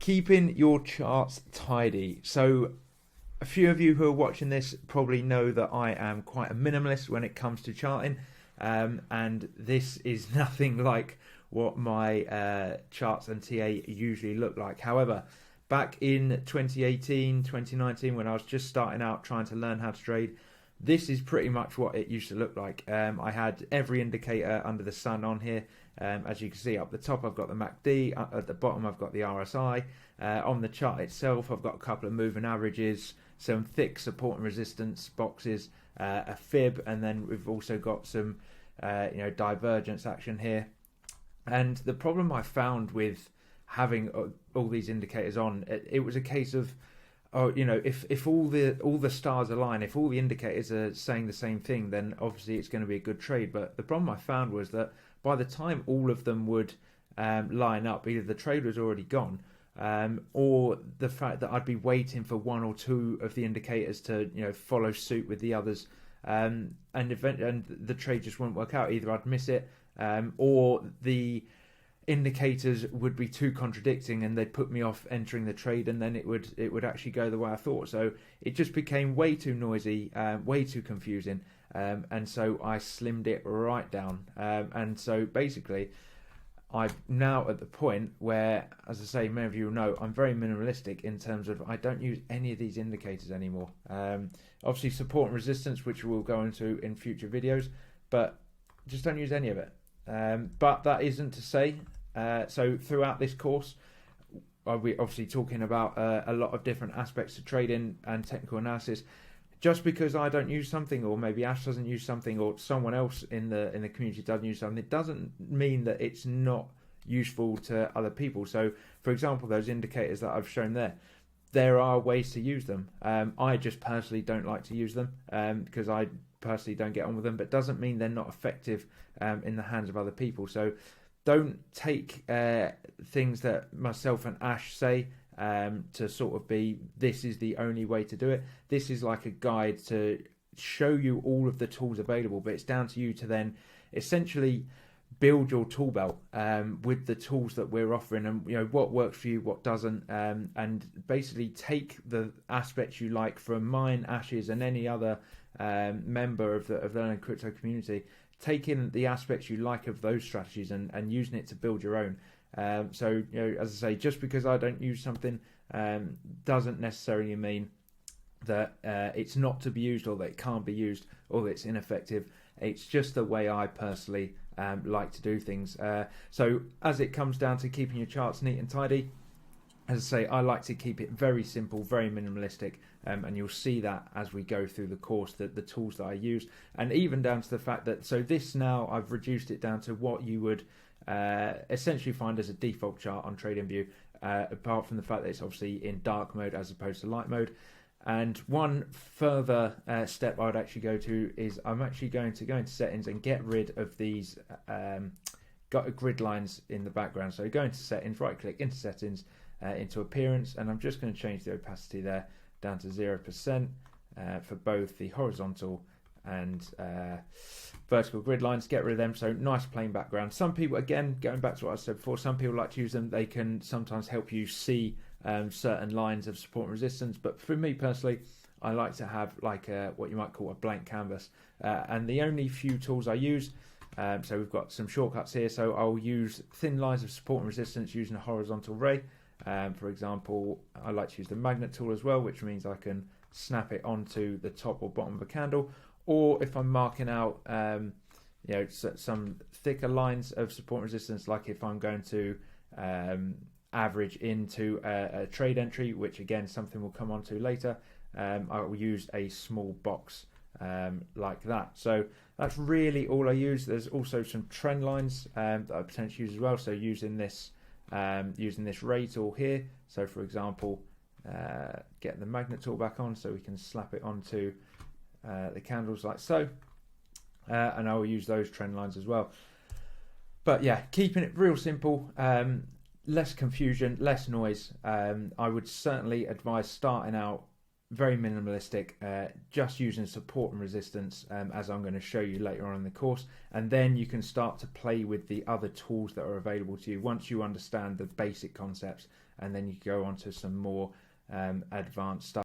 Keeping your charts tidy. So, a few of you who are watching this probably know that I am quite a minimalist when it comes to charting, and this is nothing like what my charts and TA usually look like. However, back in 2018, 2019, when I was just starting out trying to learn how to trade, this is pretty much what it used to look like. I had every indicator under the sun on here. As you can see, up the top I've got the MACD, at the bottom I've got the RSI. On the chart itself I've got a couple of moving averages, some thick support and resistance boxes, a fib, and then we've also got some divergence action here. And the problem I found with having all these indicators on, it was a case of, if all the stars align, if all the indicators are saying the same thing, then obviously it's going to be a good trade. But the problem I found was that by the time all of them would line up, either the trade was already gone, or the fact that I'd be waiting for one or two of the indicators to follow suit with the others, and the trade just wouldn't work out. Either I'd miss it, or the indicators would be too contradicting and they'd put me off entering the trade, and then it would actually go the way I thought. So it just became way too noisy, way too confusing, and so I slimmed it right down. And so basically I'm now at the point where, as I say, many of you will know, I'm very minimalistic in terms of I don't use any of these indicators anymore. Obviously support and resistance, which we'll go into in future videos, but just don't use any of it. But that isn't to say, so throughout this course we're obviously talking about a lot of different aspects of trading and technical analysis. Just because I don't use something, or maybe Ash doesn't use something, or someone else in the community doesn't use something, it doesn't mean that it's not useful to other people. So for example, those indicators that I've shown there are ways to use them. I just personally don't like to use them because I personally don't get on with them, but doesn't mean they're not effective in the hands of other people. So don't take things that myself and Ash say to sort of be, this is the only way to do it. This is like a guide to show you all of the tools available, but it's down to you to then essentially build your tool belt with the tools that we're offering, and what works for you, what doesn't, and basically take the aspects you like from mine, Ash's, and any other member of the Learning Crypto community. Taking the aspects you like of those strategies and using it to build your own. So as I say, just because I don't use something doesn't necessarily mean that it's not to be used, or that it can't be used, or that it's ineffective. It's just the way I personally like to do things. So as it comes down to keeping your charts neat and tidy, as I say, I like to keep it very simple, very minimalistic, and you'll see that as we go through the course, that the tools that I use, and even down to the fact that, so this now I've reduced it down to what you would essentially find as a default chart on TradingView, apart from the fact that it's obviously in dark mode as opposed to light mode. And one further step I would actually go to is I'm actually going to go into settings and get rid of these grid lines in the background. So go into settings, right click, into settings, into appearance, and I'm just going to change the opacity there down to 0% for both the horizontal and vertical grid lines. Get rid of them, so nice plain background. Some people, again, going back to what I said before, some people like to use them. They can sometimes help you see certain lines of support and resistance, but for me personally, I like to have like what you might call a blank canvas, and the only few tools I use, so we've got some shortcuts here. So I'll use thin lines of support and resistance using a horizontal ray. For example, I like to use the magnet tool as well, which means I can snap it onto the top or bottom of a candle. Or if I'm marking out some thicker lines of support and resistance, like if I'm going to average into a trade entry, which again something we'll come on to later, I will use a small box like that. So that's really all I use. There's also some trend lines that I potentially use as well, so using this ray tool here. So for example, get the magnet tool back on so we can slap it onto the candles like so, and I will use those trend lines as well. But yeah, keeping it real simple, less confusion, less noise. I would certainly advise starting out very minimalistic, just using support and resistance, as I'm going to show you later on in the course, and then you can start to play with the other tools that are available to you once you understand the basic concepts. and then you go on to some more advanced stuff.